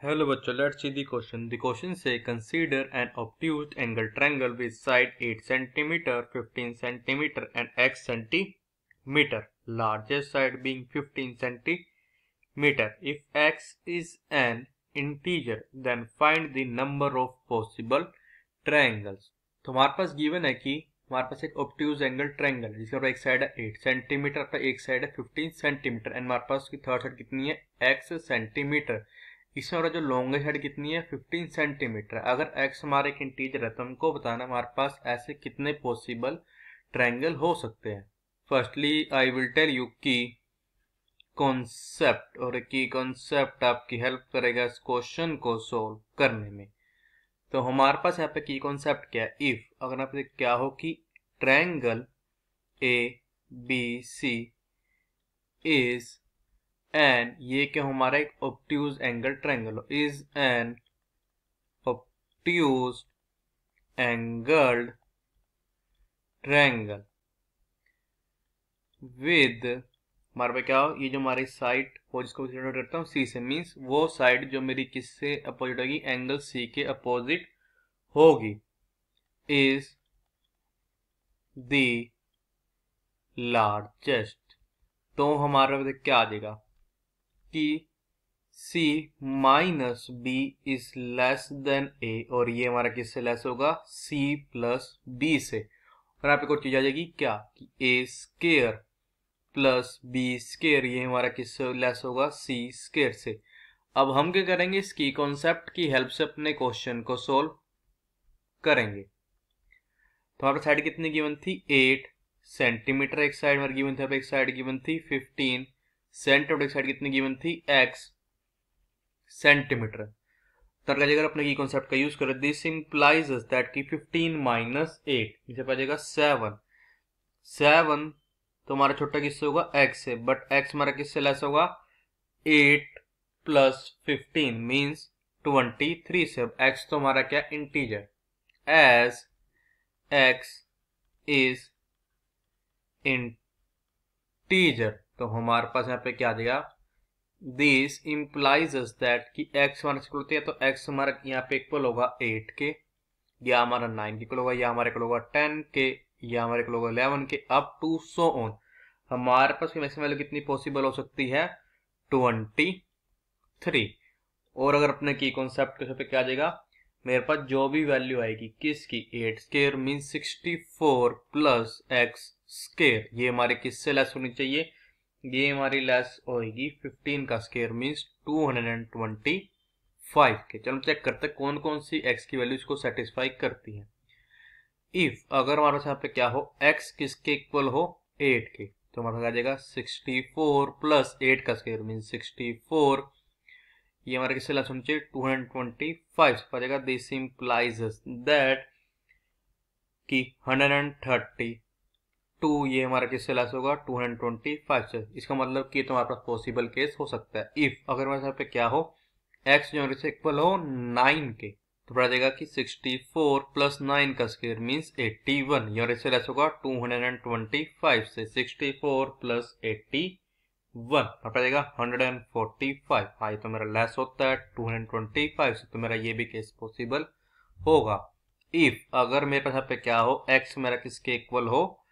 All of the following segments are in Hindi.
हेलो बच्चों, let's see the question. The question से consider an obtuse angle triangle with side 8 centimetre, 15 centimetre and x centimetre, largest side being 15 centimetre. If x is an integer, then find the number of possible triangles. तो हमारे पास गिवन है कि हमारे पास एक ऑब्ट्यूज एंगल ट्रायंगल है जिसका एक साइड है 8 सेंटीमीटर, एक साइड है 15 सेंटीमीटर एंड हमारे पास की थर्ड साइड कितनी है x सेंटीमीटर. इसमें हमारा जो लॉन्गेस्ट साइड कितनी है 15 सेंटीमीटर. अगर x हमारा एक इंटीजर है तो हमको बताना हमारे पास ऐसे कितने पॉसिबल ट्रायंगल हो सकते हैं. Firstly I will tell you की कॉन्सेप्ट, और की कॉन्सेप्ट आपकी हेल्प करेगा इस क्वेश्चन को सोल्व करने में. तो हमारे पास यहाँ पे की कॉन्सेप्ट क्या है. इफ अगर आप क्या हो कि triangle A B C is and ये क्या हमारा एक obtuse angle triangle is an obtuse angle triangle with हमारे पे क्या हो, ये जो हमारी साइड हो जिसको करता हूँ सी से, मीन्स वो साइड जो मेरी किससे अपोजिट होगी, एंगल सी के अपोजिट होगी, इज द लार्जेस्ट. तो हमारा क्या आ जाएगा कि C minus B is less than A, और ये हमारा किससे लेस होगा, C प्लस बी से. और यहाँ पे कोई चीज आ जाएगी क्या कि ए स्केयर प्लस बी स्केयर, ये हमारा किससे लेस होगा, C स्केयर से. अब हम क्या करेंगे, इसकी कॉन्सेप्ट की हेल्प से अपने क्वेश्चन को सोल्व करेंगे. तो हमारे साइड कितनी गिवन थी 8 सेंटीमीटर एक साइड हमारी गिवन थी, एक साइड गिवन थी 15 सेंटीमीटर, एक साइड कितनी गिवन थी x सेंटीमीटर. तो अगर अपने की कॉन्सेप्ट का यूज करें, दिस इंप्लाइज दैट कि 15 माइनस 8 इसे पा जाएगा 7. तो हमारा छोटा किससे होगा x से, बट x हमारा किससे लेस होगा 8 प्लस 15 मीन्स 23 से. अब x तो हमारा क्या integer, as x is integer. तो हमारे पास यहाँ पे क्या आ जाएगा, दिस इंप्लाइज दैट कि x हमारा इक्वल होती है, तो x हमारा यहाँ पे इक्वल होगा 8 के, या हमारा 9 के इक्वल होगा, या हमारे इक्वल होगा 10 के, या हमारे इक्वल होगा 11 के, अप टू सो ऑन. हमारे पास मैक्सिमम वैल्यू कितनी पॉसिबल हो सकती है 23. और अगर अपने की कॉन्सेप्ट पे क्या आ जाएगा, मेरे पास जो भी वैल्यू आएगी किसकी 8 square mean 64 plus x square, ये हमारे किससे लेस होनी चाहिए, ये हमारी लेस होगी 15 का स्केयर मीन्स 225 के. चलो चेक करते हैं कौन कौन सी x की वैल्यू इसको सेटिस्फाई करती है. इफ अगर हमारे पास यहाँ पे क्या हो, x किसके इक्वल हो 8 के, तो हमारे पास आ जाएगा 64 प्लस 8 का स्केयर मीन्स 64, ये हमारे किससे लेस होनी चाहिए 225 आ जाएगा. दिस इंप्लाइज दैट कि 132 ये हमारा किससे लेस होगा 225 से. इसका मतलब कि तुम्हारे पास पॉसिबल केस हो सकता है. इफ अगर हमारे यहाँ पे क्या हो, x जो से इक्वल हो 9 के, तो पता जाएगा कि 64 प्लस 9 का स्क्वायर मीन्स 81, यहाँ से लेस होगा 225 से. 64 प्लस 81 पता जाएगा 145. हाँ, ये तो मेरा लेस होता है 225 से, तो मेरा ये भी केस पॉसिबल होगा. इफ अगर मेरे पास यहाँ पे क्या हो, x मेरा किसके इक्वल हो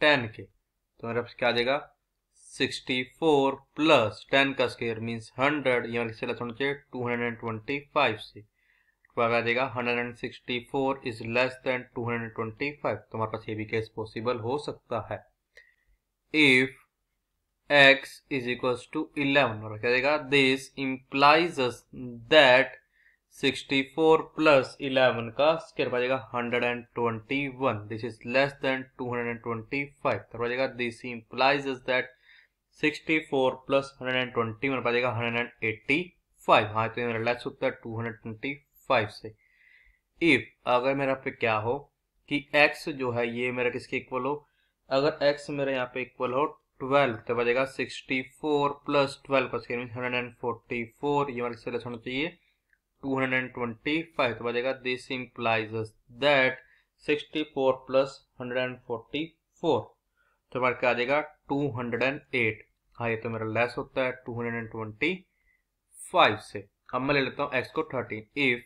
10 के, तो मेरे पास क्या आ जाएगा 64 प्लस 10 का स्क्वायर मीन्स 100, यहाँ किससे लेस होना चाहिए 225 से, तो आ जाएगा 164 इज लेस देन 225. तो हमारे पास ये भी केस पॉसिबल हो सकता है. If x is equals to 11, और क्या देगा, दिस इंप्लाइज दैट 64 प्लस 11 का स्क्वायर बचेगा 121, दिस इज लेस देन 225. तो बचेगा दिस इंप्लाइज दैट 64 प्लस 121 बचेगा 185. हाँ, तो मेरा लेस होता है 225 से. इफ अगर मेरा पे क्या हो कि x जो है ये मेरा किसके इक्वल हो, अगर x मेरा यहाँ पे इक्वल हो 12, तो बचेगा 64 प्लस 12 का स्क्वायर मीन्स 144, ये हमारे से लेस होना चाहिए 225. तो बचेगा दिस इंप्लाइज दैट 64 प्लस 144, तो हमारे क्या आ जाएगा 208. हाँ, ये तो मेरा लेस होता है 225 से. अब मैं ले लेता हूँ x को 13। If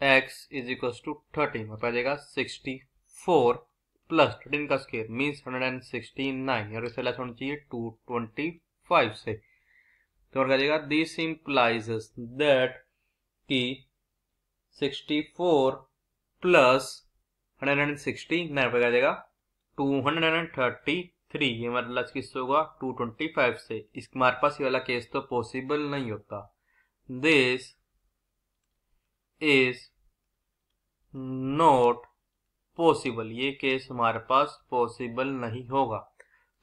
x is equal to 13, मेरे पास आ जाएगा 64 प्लस 13 का स्क्वायर मीन्स 169, और इससे लेस होना चाहिए 225 से। तो और क्या जाएगा, दिस इम्प्लाइज दैट कि 64 प्लस 169 पर आ जाएगा 233। ये मतलब किससे होगा, 225 से। इस हमारे पास ये वाला केस तो पॉसिबल नहीं होता। दिस इज नॉट पॉसिबल, ये केस हमारे पास पॉसिबल नहीं होगा।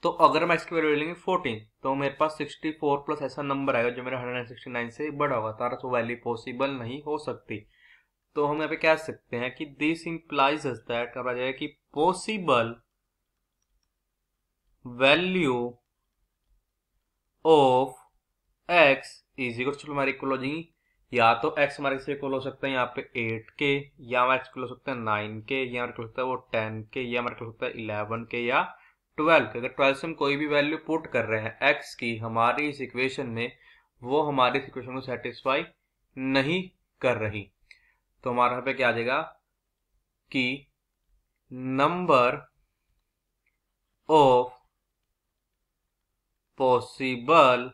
तो अगर मैं इसकी वैल्यू लेंगे 14, तो मेरे पास 64 प्लस ऐसा नंबर आएगा जो मेरा 169 से बड़ा होगा, तो वैल्यू पॉसिबल नहीं हो सकती। तो हम यहाँ पे कह सकते हैं कि दिस इंप्लाइज दैट आ जाएगा कि possible value of x is equal to, हमारी इक्वल हो जाएगी, या तो x हमारे से इक्वल हो सकता है यहाँ पे 8 के, या हमारे इक्वल हो सकता है 9 के, या हमारे इक्वल हो सकता है वो 10 के, या हमारे इक्वल हो सकता है 11 के या 12 के। अगर 12 से हम कोई भी वैल्यू पुट कर रहे हैं x की हमारी इस इक्वेशन में, वो हमारी इस इक्वेशन को सेटिस्फाई नहीं कर रही। तो हमारे यहाँ पे क्या आ जाएगा कि number of possible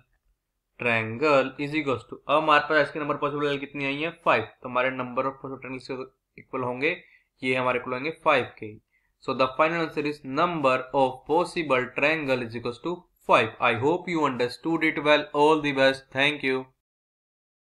triangle is equal to, अब हमारे पास इसके नंबर पॉसिबल कितनी आई है, 5। तो हमारे नंबर ऑफ पॉसिबल ट्रायंगल से इक्वल होंगे, ये हमारे इक्वल होंगे 5 के। So the final answer is number of possible triangle is equal to 5। I hope you understood it well. All the best. Thank you.